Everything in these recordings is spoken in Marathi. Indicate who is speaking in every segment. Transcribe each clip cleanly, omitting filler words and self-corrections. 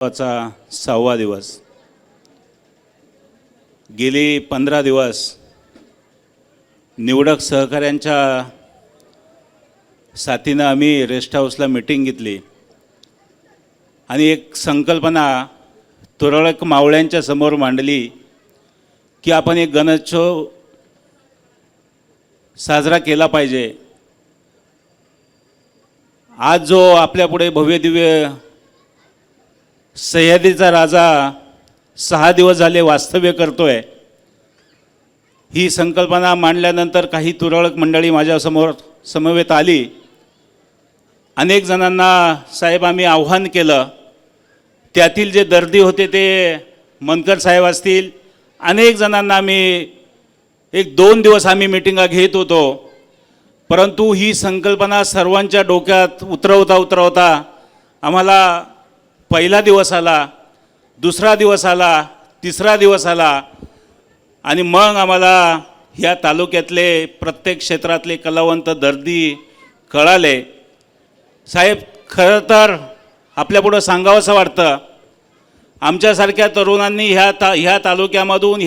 Speaker 1: चा 6वा दिवस। गेली 15 दिवस निवडक सहकाऱ्यांच्या साथीनं आम्ही रेस्ट हाऊसला मीटिंग घेतली आणि एक संकल्पना तुरळक मावळ्यांच्या समोर मांडली की आपण एक गणेशोत्सव साजरा केला पाहिजे। आज जो आपल्यापुढे भव्य दिव्य सह्याद्रीचा राजा 6 दिवस झाले वास्तव्य करतोय, ही संकल्पना मांडल्यानंतर काही तुरळक मंडळी माझ्यासमोर समवेत आली। अनेक जणांना साहेब आम्ही आव्हान केलं, त्यातील जे दर्दी होते ते मनकर साहेब असतील, अनेक जणांना आम्ही 1-2 दिवस आम्ही मीटिंगा घेत होतो, परंतु ही संकल्पना सर्वांच्या डोक्यात उतरवता आम्हाला पहिला दिवस आला, दुसरा दिवस आला, तिसरा दिवस आला आणि मग आम्हाला ह्या तालुक्यातले प्रत्येक क्षेत्रातले कलावंत दर्दी कळाले। साहेब खरं तर आपल्यापुढं सांगावंसं वाटतं, आमच्यासारख्या तरुणांनी ह्या तालुक्यामधून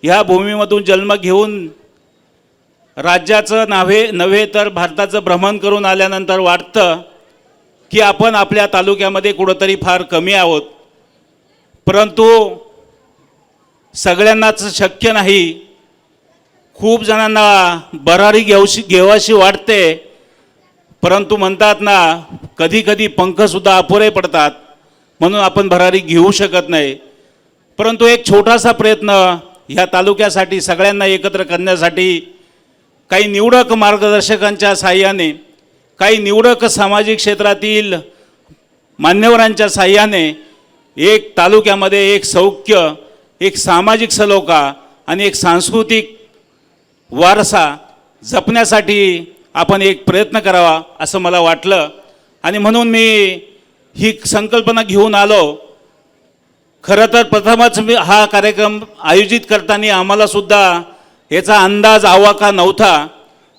Speaker 1: ह्या भूमीमधून जन्म घेऊन राज्याचं नव्हे तर भारताचं भ्रमण करून आल्यानंतर वाटतं की आपण आपल्या तालुक्यामध्ये कुठंतरी फार कमी आहोत, परंतु सगळ्यांनाच शक्य नाही। खूप जणांना भरारी घेवाशी वाटते, परंतु म्हणतात ना कधी कधी पंखसुद्धा अपुरे पडतात, म्हणून आपण भरारी घेऊ शकत नाही। परंतु एक छोटासा प्रयत्न ह्या तालुक्यासाठी सगळ्यांना एकत्र करण्यासाठी काही निवडक मार्गदर्शकांच्या साहाय्याने, काही निवडक सामाजिक क्षेत्रातील मान्यवरांच्या साहाय्याने एक तालुक्यामध्ये एक सौख्य, एक सामाजिक सलोखा आणि एक सांस्कृतिक वारसा जपण्यासाठी आपण एक प्रयत्न करावा असं मला वाटलं आणि म्हणून मी ही संकल्पना घेऊन आलो। खरं तर प्रथमच हा कार्यक्रम आयोजित करताना आम्हालासुद्धा याचा अंदाज आवाका नव्हता।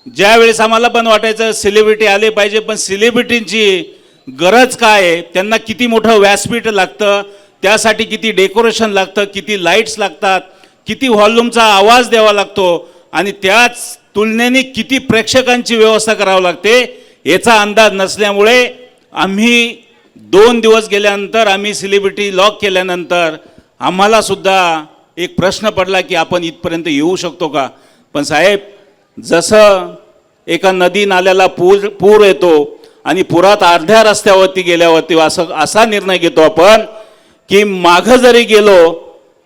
Speaker 1: ज्यावेळेस आम्हाला पण वाटायचं सेलिब्रिटी आले पाहिजे, पण सेलिब्रिटींची गरज काय आहे, त्यांना किती मोठं व्यासपीठ लागतं, त्यासाठी किती डेकोरेशन लागतं, किती लाईट्स लागतात, किती व्हॉल्यूमचा आवाज द्यावा लागतो आणि त्याच तुलनेने किती प्रेक्षकांची व्यवस्था करावी लागते, याचा अंदाज नसल्यामुळे आम्ही 2 दिवस गेल्यानंतर आम्ही सेलिब्रिटी लॉक केल्यानंतर आम्हालासुद्धा एक प्रश्न पडला की आपण इथपर्यंत येऊ शकतो का। पण साहेब, जसं एका नदी नाल्याला पूर येतो आणि पुरात अर्ध्या रस्त्यावरती गेल्यावरती असा निर्णय घेतो आपण की मागं जरी गेलो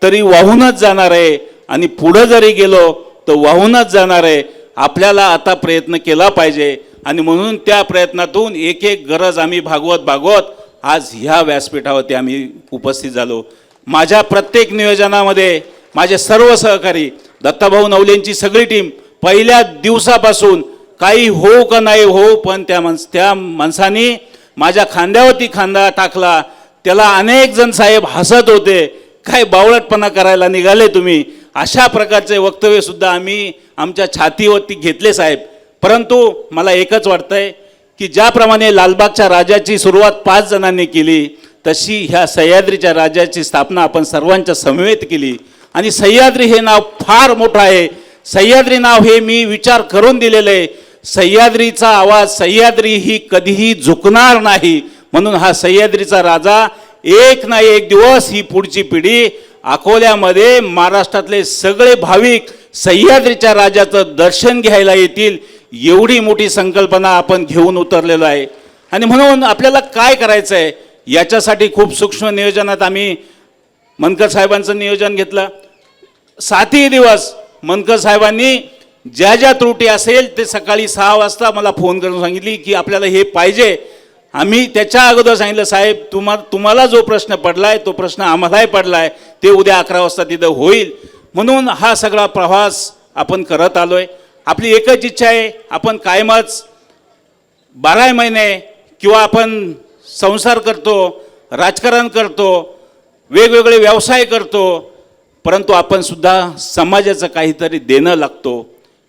Speaker 1: तरी वाहूनच जाणार आहे आणि पुढं जरी गेलो तर वाहूनच जाणार आहे। आपल्याला आता प्रयत्न केला पाहिजे आणि म्हणून त्या प्रयत्नातून एक एक गरज आम्ही भागवत आज ह्या व्यासपीठावरती आम्ही उपस्थित झालो। माझ्या प्रत्येक नियोजनामध्ये माझे सर्व सहकारी, दत्ताभाऊ नवलेंची सगळी टीम पहिल्या दिवसापासून काही हो का नाही हो, पण त्या माणसाने माझ्या खांद्यावरती खांदा टाकला। त्याला अनेक जण साहेब हसत होते, काय बावळटपणा करायला निघाले तुम्ही, अशा प्रकारचे वक्तव्यसुद्धा आम्ही आमच्या छातीवरती घेतले साहेब। परंतु मला एकच वाटतंय की ज्याप्रमाणे लालबागच्या राजाची सुरुवात 5 जणांनी केली, तशी ह्या सह्याद्रीच्या राजाची स्थापना आपण सर्वांच्या समवेत केली आणि सह्याद्री हे नाव फार मोठं आहे। सह्याद्री नाव हे मी विचार करून दिलेलं आहे। सह्याद्रीचा आवाज, सह्याद्री ही कधीही झुकणार नाही, म्हणून हा सह्याद्रीचा राजा एक ना एक दिवस ही पुढची पिढी अकोल्यामध्ये महाराष्ट्रातले सगळे भाविक सह्याद्रीच्या राजाचं दर्शन घ्यायला येतील, एवढी मोठी संकल्पना आपण घेऊन उतरलेलो आहे। आणि म्हणून आपल्याला काय करायचं आहे याच्यासाठी खूप सूक्ष्म नियोजनात आम्ही मनकर साहेबांचं नियोजन घेतलं। 7ही दिवस मनकर साहेबांनी ज्या त्रुटी असेल ते सकाळी 6 वाजता मला फोन करून सांगितली की आपल्याला हे पाहिजे। आम्ही त्याच्या अगोदर सांगितलं, साहेब तुम्हाला जो प्रश्न पडलाय तो प्रश्न आम्हालाही पडलाय, ते उद्या 11 वाजता तिथं होईल। म्हणून हा सगळा प्रवास आपण करत आलोय। आपली एकच इच्छा आहे, आपण कायमच 12 महिने किंवा आपण संसार करतो, राजकारण करतो, वेगवेगळे व्यवसाय करतो, परंतु आपण सुद्धा समाजाचं काहीतरी देणं लागतो।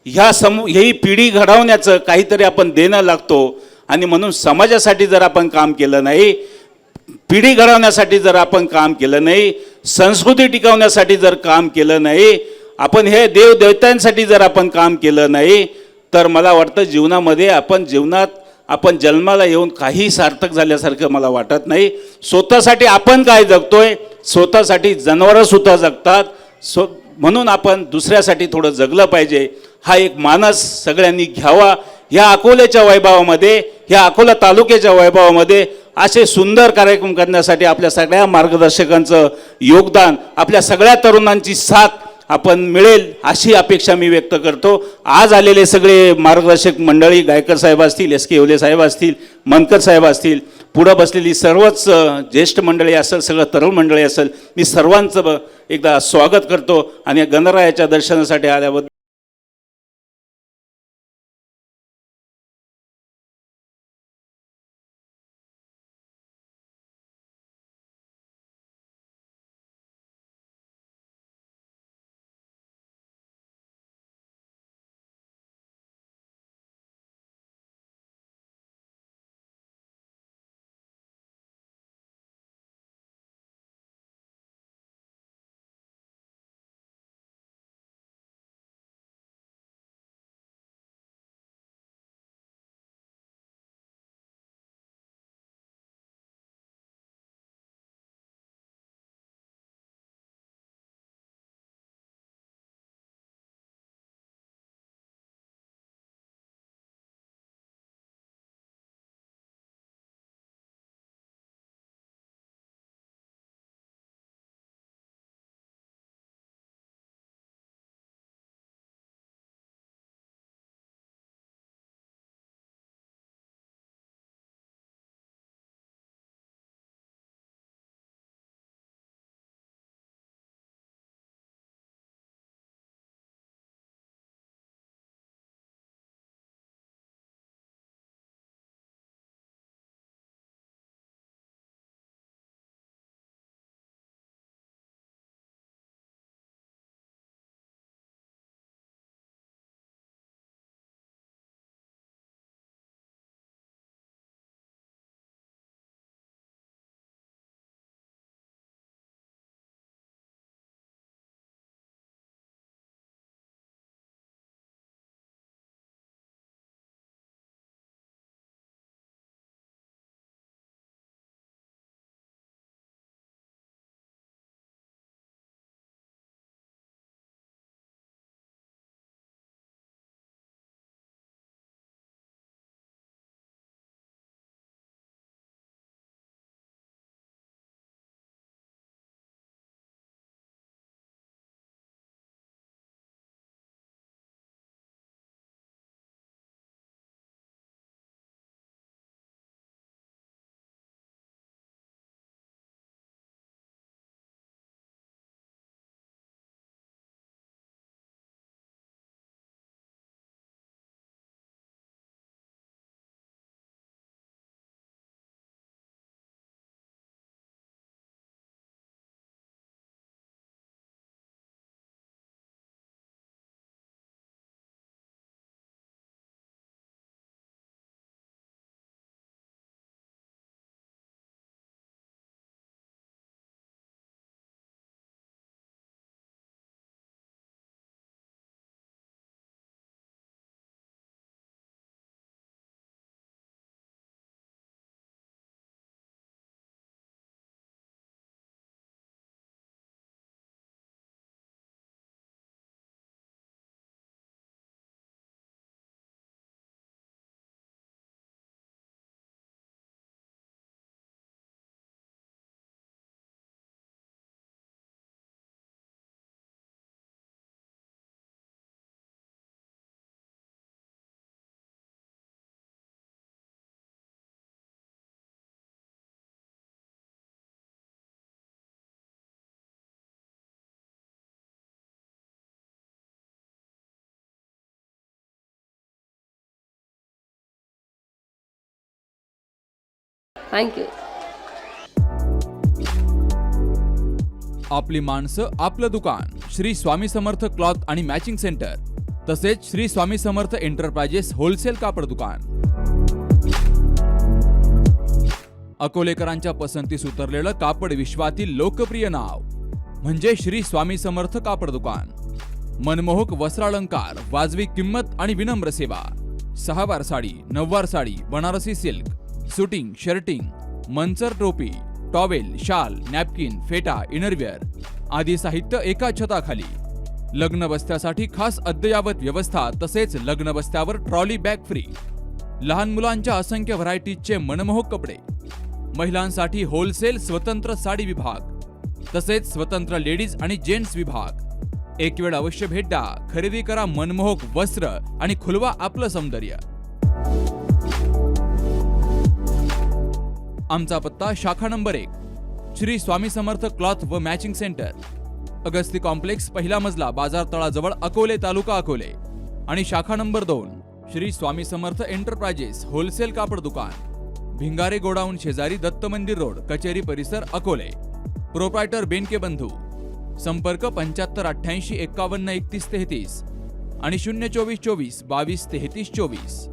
Speaker 1: ही पिढी घडवण्याचं काहीतरी आपण देणं लागतो आणि म्हणून समाजासाठी जर आपण काम केलं नाही, पिढी घडवण्यासाठी जर आपण काम केलं नाही, संस्कृती टिकवण्यासाठी जर काम केलं नाही, आपण हे देवदेवतांसाठी जर आपण काम केलं नाही, तर मला वाटतं जीवनात आपण जन्माला येऊन काही सार्थक झाल्यासारखं मला वाटत नाही. स्वतःसाठी आपण काय जगतोय, स्वतःसाठी जनावरंसुद्धा जगतात. म्हणून आपण दुसऱ्यासाठी थोडं जगलं पाहिजे. हा एक मानस सगळ्यांनी घ्यावा. ह्या अकोल्याच्या वैभवामध्ये, ह्या अकोला तालुक्याच्या वैभवामध्ये असे सुंदर कार्यक्रम करण्यासाठी आपल्या सगळ्या मार्गदर्शकांचं योगदान, आपल्या सगळ्या तरुणांची साथ आपण मिळेल अशी अपेक्षा मी व्यक्त करतो. आज आलेले सगळे मार्गदर्शक मंडळी, गायकर साहेब असतील, एस के येवले साहेब असतील, मनकर साहेब असतील, पुढं बसलेली सर्वच ज्येष्ठ मंडळी असेल, सगळं तरुण मंडळी असेल, मी सर्वांचं एकदा स्वागत करतो. आणि गणरायाच्या दर्शनासाठी आल्याबद्दल
Speaker 2: थँक्यू.
Speaker 3: आपली माणसं आपलं दुकान, श्री स्वामी समर्थ क्लॉथ आणि मॅचिंग सेंटर, तसेच श्री स्वामी समर्थ एंटरप्राइजेस होलसेल कापड दुकान. अकोलेकरांच्या पसंतीस उतरलेलं कापड विश्वातील लोकप्रिय नाव म्हणजे श्री स्वामी समर्थ कापड दुकान. मनमोहक वस्त्रालंकार, वाजवी किंमत आणि विनम्र सेवा. 6 वार साडी, 9 वार sari, Banarasi silk, suiting, shirting, Manchar टोपी, टॉवेल, शाल, नॅपकिन, फेटा, इनरवेअर आदी साहित्य एका छताखाली. लग्न बस्त्यासाठी खास अद्ययावत व्यवस्था, तसेच लग्न बस्त्यावर ट्रॉली बॅग फ्री. लहान मुलांच्या असंख्य व्हरायटीजचे मनमोहक कपडे. महिलांसाठी होलसेल स्वतंत्र साडी विभाग, तसेच स्वतंत्र लेडीज आणि जेंट्स विभाग. एक वेळ अवश्य भेट द्या. खरेदी करा मनमोहक वस्त्र आणि खुलवा आपलं सौंदर्य. आमचा पत्ता शाखा नंबर 1, श्री स्वामी समर्थ क्लॉथ व मॅचिंग सेंटर, अगस्ती कॉम्प्लेक्स, पहिला मजला, बाजार तळाजवळ, अकोले, तालुका अकोले. आणि शाखा number 2, Shri Swami Samarth enterprises wholesale कापड दुकान, भिंगारे गोडाऊन शेजारी, दत्त मंदिर रोड, कचेरी परिसर, अकोले. प्रोप्रायटर बेनके बंधू. संपर्क 75 88 51 31 33 आणि 024 24 22 33 24.